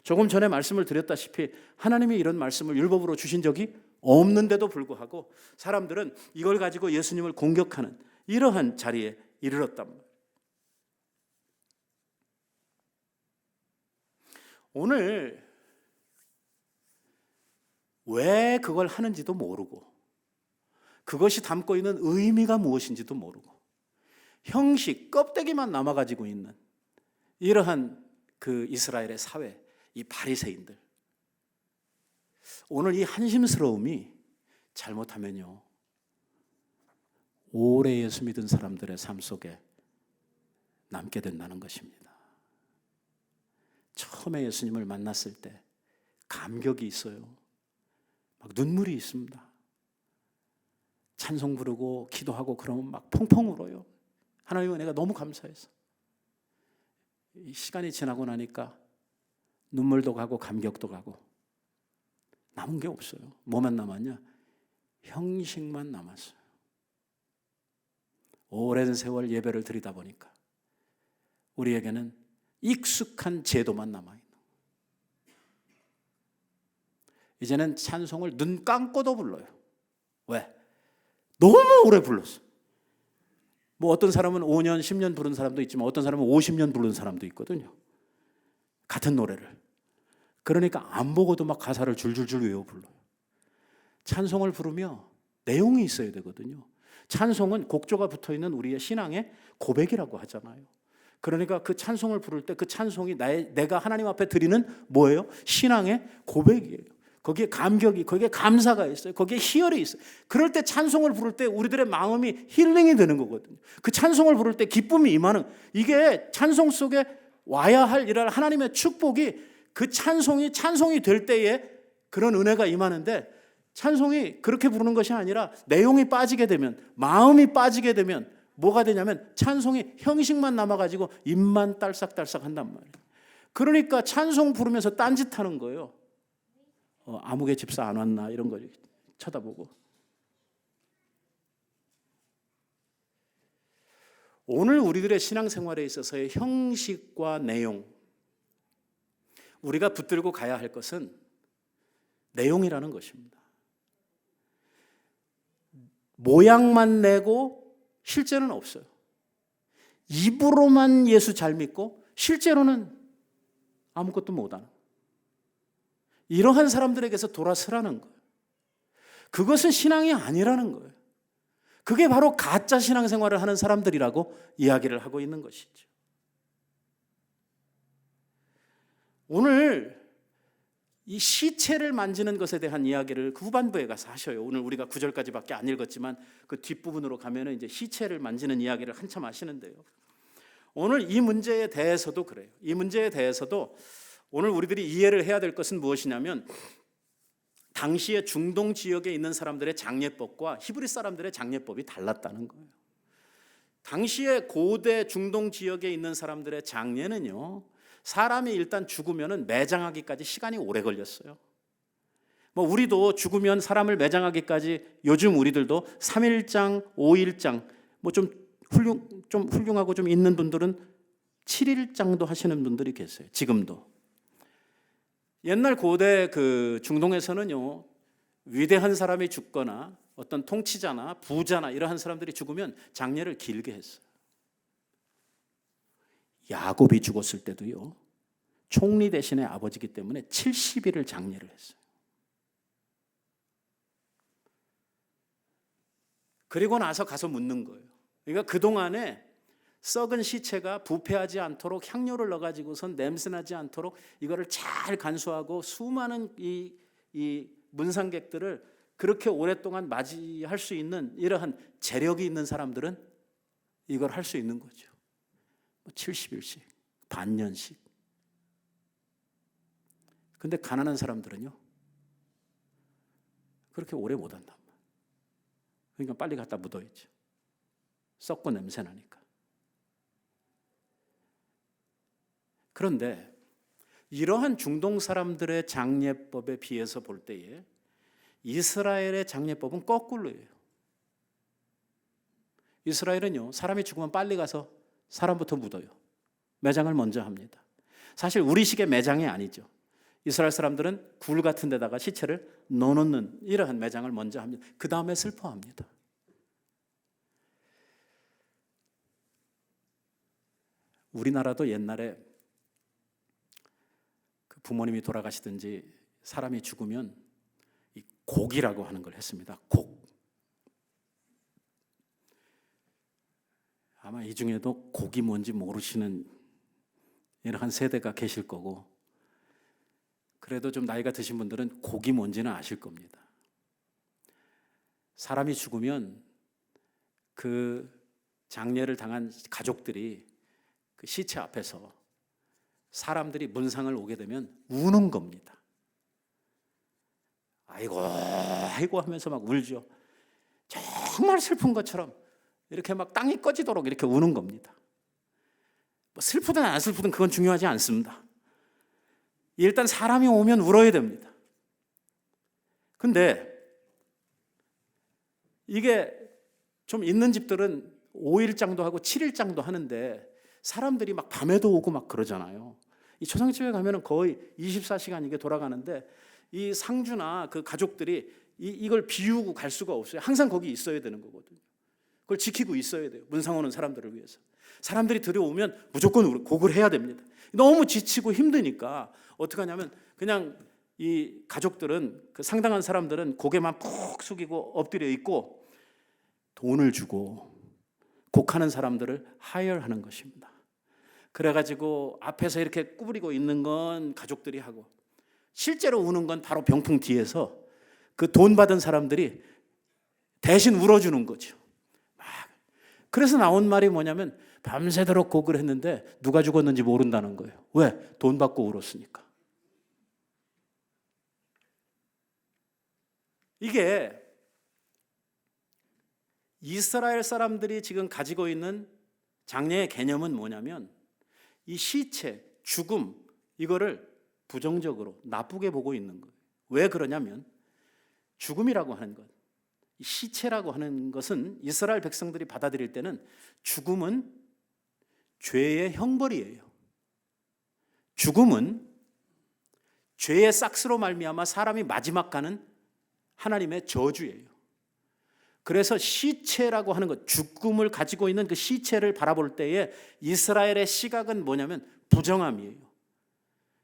조금 전에 말씀을 드렸다시피 하나님이 이런 말씀을 율법으로 주신 적이 없는데도 불구하고 사람들은 이걸 가지고 예수님을 공격하는 이러한 자리에 이르렀단 말이에요. 오늘 왜 그걸 하는지도 모르고, 그것이 담고 있는 의미가 무엇인지도 모르고, 형식, 껍데기만 남아가지고 있는 이러한 그 이스라엘의 사회, 이 바리새인들, 오늘 이 한심스러움이 잘못하면요, 오래 예수 믿은 사람들의 삶 속에 남게 된다는 것입니다. 처음에 예수님을 만났을 때 감격이 있어요. 막 눈물이 있습니다. 찬송 부르고 기도하고 그러면 막 펑펑 울어요. 하나님 은혜가 너무 감사해서. 이 시간이 지나고 나니까 눈물도 가고 감격도 가고 남은 게 없어요. 뭐만 남았냐? 형식만 남았어요. 오랜 세월 예배를 드리다 보니까 우리에게는 익숙한 제도만 남아있는 거예요. 이제는 찬송을 눈 감고도 불러요. 왜? 너무 오래 불렀어. 뭐 어떤 사람은 5년, 10년 부른 사람도 있지만 어떤 사람은 50년 부른 사람도 있거든요. 같은 노래를. 그러니까 안 보고도 막 가사를 줄줄줄 외워 불러요. 찬송을 부르며 내용이 있어야 되거든요. 찬송은 곡조가 붙어있는 우리의 신앙의 고백이라고 하잖아요. 그러니까 그 찬송을 부를 때 그 찬송이 내가 하나님 앞에 드리는 뭐예요? 신앙의 고백이에요. 거기에 감격이, 거기에 감사가 있어요. 거기에 희열이 있어요. 그럴 때 찬송을 부를 때 우리들의 마음이 힐링이 되는 거거든요. 그 찬송을 부를 때 기쁨이 임하는, 이게 찬송 속에 와야 할 이런 하나님의 축복이 그 찬송이 될 때에 그런 은혜가 임하는데, 찬송이 그렇게 부르는 것이 아니라 내용이 빠지게 되면, 마음이 빠지게 되면 뭐가 되냐면 찬송이 형식만 남아가지고 입만 딸싹딸싹 한단 말이에요. 그러니까 찬송 부르면서 딴짓하는 거예요. 아무개 집사 안 왔나 이런 거 쳐다보고. 오늘 우리들의 신앙생활에 있어서의 형식과 내용, 우리가 붙들고 가야 할 것은 내용이라는 것입니다. 모양만 내고 실제는 없어요. 입으로만 예수 잘 믿고 실제로는 아무것도 못하는, 이러한 사람들에게서 돌아서라는 거예요. 그것은 신앙이 아니라는 거예요. 그게 바로 가짜 신앙생활을 하는 사람들이라고 이야기를 하고 있는 것이죠. 오늘 이 시체를 만지는 것에 대한 이야기를 그 후반부에 가서 하셔요. 오늘 우리가 9절까지밖에 안 읽었지만 그 뒷부분으로 가면은 이제 시체를 만지는 이야기를 한참 하시는데요. 오늘 이 문제에 대해서도 그래요. 이 문제에 대해서도 오늘 우리들이 이해를 해야 될 것은 무엇이냐면, 당시에 중동 지역에 있는 사람들의 장례법과 히브리 사람들의 장례법이 달랐다는 거예요. 당시에 고대 중동 지역에 있는 사람들의 장례는요, 사람이 일단 죽으면 매장하기까지 시간이 오래 걸렸어요. 우리도 죽으면 사람을 매장하기까지 요즘 우리들도 3일장, 5일장, 좀 훌륭하고 좀 있는 분들은 7일장도 하시는 분들이 계세요. 지금도. 옛날 고대 그 중동에서는요, 위대한 사람이 죽거나 어떤 통치자나 부자나 이러한 사람들이 죽으면 장례를 길게 했어요. 야곱이 죽었을 때도요, 총리 대신에 아버지이기 때문에 70일을 장례를 했어요. 그리고 나서 가서 묻는 거예요. 그러니까 그동안에 썩은 시체가 부패하지 않도록 향료를 넣어가지고선 냄새나지 않도록 이거를 잘 간수하고 수많은 이 문상객들을 그렇게 오랫동안 맞이할 수 있는 이러한 재력이 있는 사람들은 이걸 할 수 있는 거죠. 70일씩, 반년씩. 근데 가난한 사람들은요, 그렇게 오래 못 한단 말이에요. 그러니까 빨리 갖다 묻어야죠. 썩고 냄새 나니까. 그런데 이러한 중동 사람들의 장례법에 비해서 볼 때에 이스라엘의 장례법은 거꾸로예요. 이스라엘은요, 사람이 죽으면 빨리 가서 사람부터 묻어요. 매장을 먼저 합니다. 사실 우리식의 매장이 아니죠. 이스라엘 사람들은 굴 같은 데다가 시체를 넣어놓는 이러한 매장을 먼저 합니다. 그 다음에 슬퍼합니다. 우리나라도 옛날에 그 부모님이 돌아가시든지 사람이 죽으면 이 곡이라고 하는 걸 했습니다. 곡. 아마 이 중에도 곡이 뭔지 모르시는 이러한 세대가 계실 거고, 그래도 좀 나이가 드신 분들은 곡이 뭔지는 아실 겁니다. 사람이 죽으면 그 장례를 당한 가족들이 그 시체 앞에서 사람들이 문상을 오게 되면 우는 겁니다. 아이고 아이고 하면서 막 울죠. 정말 슬픈 것처럼 이렇게 막 땅이 꺼지도록 이렇게 우는 겁니다. 슬프든 안 슬프든 그건 중요하지 않습니다. 일단 사람이 오면 울어야 됩니다. 근데 이게 좀 있는 집들은 5일장도 하고 7일장도 하는데 사람들이 막 밤에도 오고 막 그러잖아요. 이 초상집에 가면은 거의 24시간 이게 돌아가는데 이 상주나 그 가족들이 이걸 비우고 갈 수가 없어요. 항상 거기 있어야 되는 거거든요. 그걸 지키고 있어야 돼요. 문상 오는 사람들을 위해서. 사람들이 들어오면 무조건 곡을 해야 됩니다. 너무 지치고 힘드니까 어떻게 하냐면 그냥 이 가족들은, 그 상당한 사람들은 고개만 푹 숙이고 엎드려 있고 돈을 주고 곡하는 사람들을 하혈하는 것입니다. 그래가지고 앞에서 이렇게 구부리고 있는 건 가족들이 하고, 실제로 우는 건 바로 병풍 뒤에서 그 돈 받은 사람들이 대신 울어주는 거죠. 그래서 나온 말이 뭐냐면 밤새도록 곡을 했는데 누가 죽었는지 모른다는 거예요. 왜? 돈 받고 울었으니까. 이게 이스라엘 사람들이 지금 가지고 있는 장례의 개념은 뭐냐면, 이 시체, 죽음, 이거를 부정적으로 나쁘게 보고 있는 거예요. 왜 그러냐면, 죽음이라고 하는 것, 시체라고 하는 것은 이스라엘 백성들이 받아들일 때는 죽음은 죄의 형벌이에요. 죽음은 죄의 싹스로 말미암아 사람이 마지막 가는 하나님의 저주예요. 그래서 시체라고 하는 것, 죽음을 가지고 있는 그 시체를 바라볼 때에 이스라엘의 시각은 뭐냐면 부정함이에요.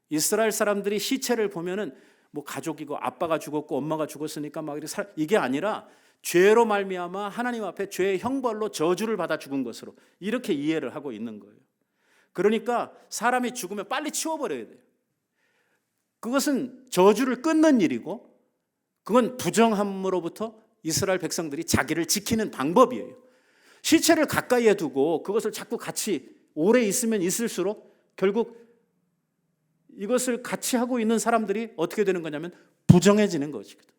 이스라엘 사람들이 시체를 보면은 뭐 가족이고 아빠가 죽었고 엄마가 죽었으니까 막 이게 아니라 죄로 말미암아 하나님 앞에 죄의 형벌로 저주를 받아 죽은 것으로 이렇게 이해를 하고 있는 거예요. 그러니까 사람이 죽으면 빨리 치워버려야 돼요. 그것은 저주를 끊는 일이고, 그건 부정함으로부터 이스라엘 백성들이 자기를 지키는 방법이에요. 시체를 가까이에 두고 그것을 자꾸 같이 오래 있으면 있을수록 결국 이것을 같이 하고 있는 사람들이 어떻게 되는 거냐면 부정해지는 것이거든.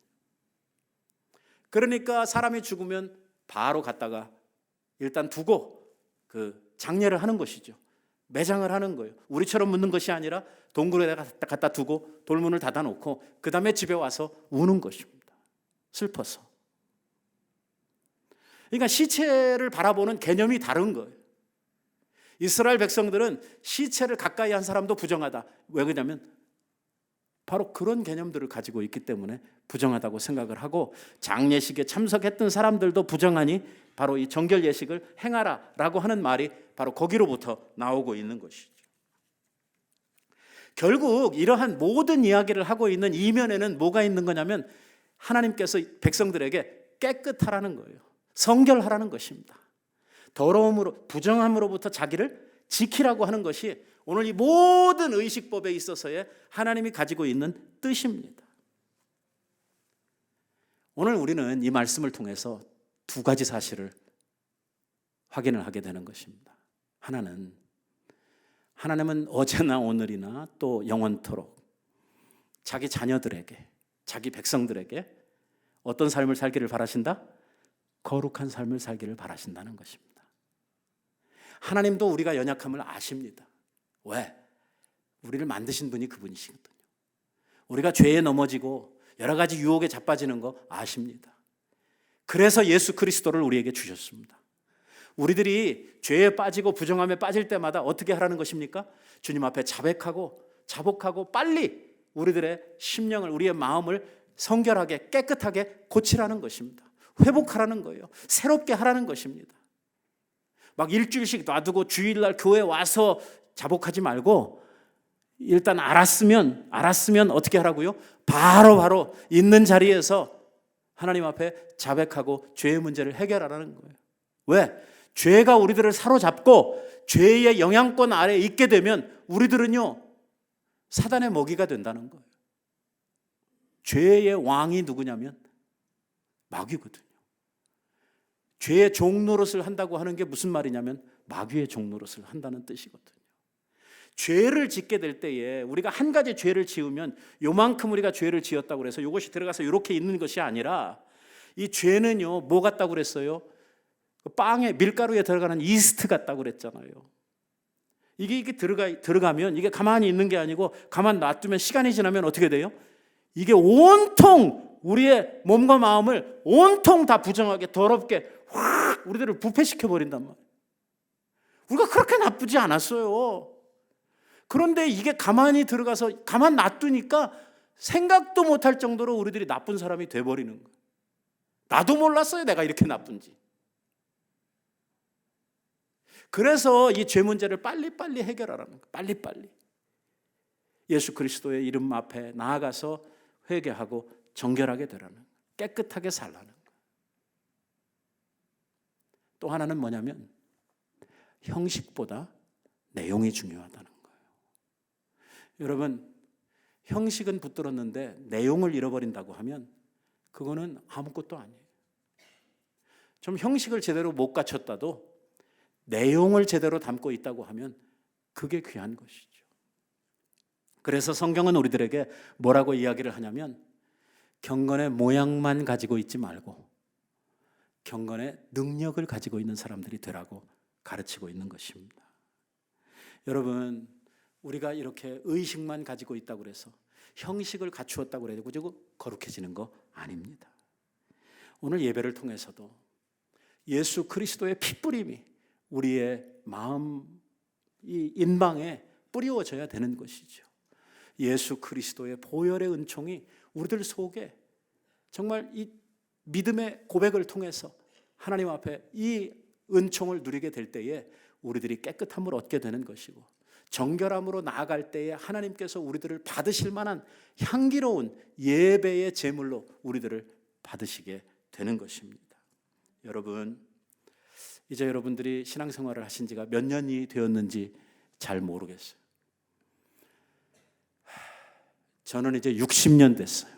그러니까 사람이 죽으면 바로 갔다가 일단 두고 그 장례를 하는 것이죠. 매장을 하는 거예요. 우리처럼 묻는 것이 아니라 동굴에 갖다 두고 돌문을 닫아놓고 그 다음에 집에 와서 우는 것입니다. 슬퍼서. 그러니까 시체를 바라보는 개념이 다른 거예요. 이스라엘 백성들은 시체를 가까이 한 사람도 부정하다. 왜 그러냐면 바로 그런 개념들을 가지고 있기 때문에 부정하다고 생각을 하고, 장례식에 참석했던 사람들도 부정하니 바로 이 정결 예식을 행하라라고 하는 말이 바로 거기로부터 나오고 있는 것이죠. 결국 이러한 모든 이야기를 하고 있는 이면에는 뭐가 있는 거냐면, 하나님께서 백성들에게 깨끗하라는 거예요. 성결하라는 것입니다. 더러움으로, 부정함으로부터 자기를 지키라고 하는 것이 오늘 이 모든 의식법에 있어서의 하나님이 가지고 있는 뜻입니다. 오늘 우리는 이 말씀을 통해서 두 가지 사실을 확인을 하게 되는 것입니다. 하나님은 어제나 오늘이나 또 영원토록 자기 자녀들에게, 자기 백성들에게 어떤 삶을 살기를 바라신다? 거룩한 삶을 살기를 바라신다는 것입니다. 하나님도 우리가 연약함을 아십니다. 왜? 우리를 만드신 분이 그분이시거든요. 우리가 죄에 넘어지고 여러 가지 유혹에 자빠지는 거 아십니다. 그래서 예수 그리스도를 우리에게 주셨습니다. 우리들이 죄에 빠지고 부정함에 빠질 때마다 어떻게 하라는 것입니까? 주님 앞에 자복하고 빨리 우리들의 심령을, 우리의 마음을 성결하게 깨끗하게 고치라는 것입니다. 회복하라는 거예요. 새롭게 하라는 것입니다. 막 일주일씩 놔두고 주일날 교회 와서 자복하지 말고 일단 알았으면 어떻게 하라고요? 바로 있는 자리에서 하나님 앞에 자백하고 죄의 문제를 해결하라는 거예요. 왜? 죄가 우리들을 사로잡고 죄의 영향권 아래에 있게 되면 우리들은요, 사단의 먹이가 된다는 거예요. 죄의 왕이 누구냐면 마귀거든요. 죄의 종노릇을 한다고 하는 게 무슨 말이냐면 마귀의 종노릇을 한다는 뜻이거든요. 죄를 짓게 될 때에 우리가 한 가지 죄를 지으면 요만큼 우리가 죄를 지었다고 그래서 이것이 들어가서 이렇게 있는 것이 아니라, 이 죄는요 뭐 같다고 그랬어요? 빵에, 밀가루에 들어가는 이스트 같다고 그랬잖아요. 이게 들어가면 이게 가만히 있는 게 아니고 가만 놔두면 시간이 지나면 어떻게 돼요? 이게 온통 우리의 몸과 마음을 온통 다 부정하게 더럽게 확 우리들을 부패시켜 버린단 말이에요. 우리가 그렇게 나쁘지 않았어요. 그런데 이게 가만히 들어가서 가만 놔두니까 생각도 못할 정도로 우리들이 나쁜 사람이 돼버리는 거예요. 나도 몰랐어요, 내가 이렇게 나쁜지. 그래서 이 죄 문제를 빨리빨리 해결하라는 거예요. 빨리빨리. 예수 그리스도의 이름 앞에 나아가서 회개하고 정결하게 되라는 거예요. 깨끗하게 살라는 거예요. 또 하나는 뭐냐면 형식보다 내용이 중요하다는 거예요. 여러분, 형식은 붙들었는데 내용을 잃어버린다고 하면 그거는 아무것도 아니에요. 좀 형식을 제대로 못 갖췄다도 내용을 제대로 담고 있다고 하면 그게 귀한 것이죠. 그래서 성경은 우리들에게 뭐라고 이야기를 하냐면 경건의 모양만 가지고 있지 말고 경건의 능력을 가지고 있는 사람들이 되라고 가르치고 있는 것입니다. 여러분, 우리가 이렇게 의식만 가지고 있다고 해서 형식을 갖추었다고 해서 거룩해지는 거 아닙니다. 오늘 예배를 통해서도 예수 그리스도의 피뿌림이 우리의 마음 이 인방에 뿌리워져야 되는 것이죠. 예수 그리스도의 보혈의 은총이 우리들 속에 정말 이 믿음의 고백을 통해서 하나님 앞에 이 은총을 누리게 될 때에 우리들이 깨끗함을 얻게 되는 것이고 정결함으로 나아갈 때에 하나님께서 우리들을 받으실 만한 향기로운 예배의 제물로 우리들을 받으시게 되는 것입니다. 여러분, 이제 여러분들이 신앙생활을 하신 지가 몇 년이 되었는지 잘 모르겠어요. 저는 이제 60년 됐어요.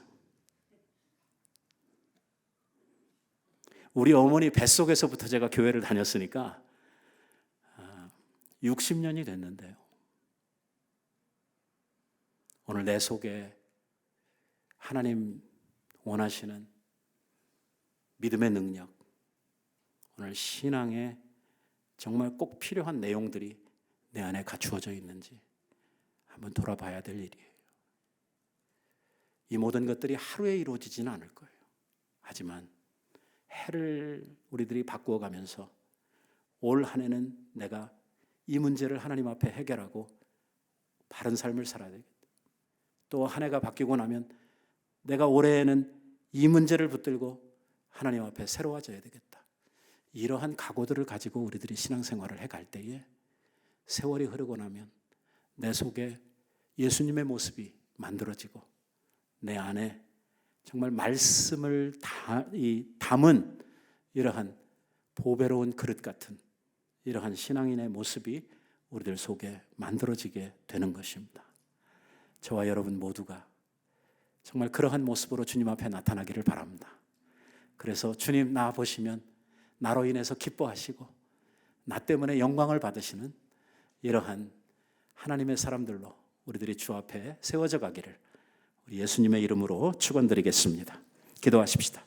우리 어머니 뱃속에서부터 제가 교회를 다녔으니까 60년이 됐는데요. 오늘 내 속에 하나님 원하시는 믿음의 능력, 오늘 신앙에 정말 꼭 필요한 내용들이 내 안에 갖추어져 있는지 한번 돌아봐야 될 일이에요. 이 모든 것들이 하루에 이루어지지는 않을 거예요. 하지만 해를 우리들이 바꾸어 가면서 올 한 해는 내가 이 문제를 하나님 앞에 해결하고 바른 삶을 살아야 되겠다. 또 한 해가 바뀌고 나면 내가 올해에는 이 문제를 붙들고 하나님 앞에 새로워져야 되겠다. 이러한 각오들을 가지고 우리들이 신앙생활을 해갈 때에 세월이 흐르고 나면 내 속에 예수님의 모습이 만들어지고 내 안에 정말 말씀을 담은 이러한 보배로운 그릇 같은 이러한 신앙인의 모습이 우리들 속에 만들어지게 되는 것입니다. 저와 여러분 모두가 정말 그러한 모습으로 주님 앞에 나타나기를 바랍니다. 그래서 주님 나 보시면 나로 인해서 기뻐하시고 나 때문에 영광을 받으시는 이러한 하나님의 사람들로 우리들이 주 앞에 세워져 가기를 우리 예수님의 이름으로 축원드리겠습니다. 기도하십시다.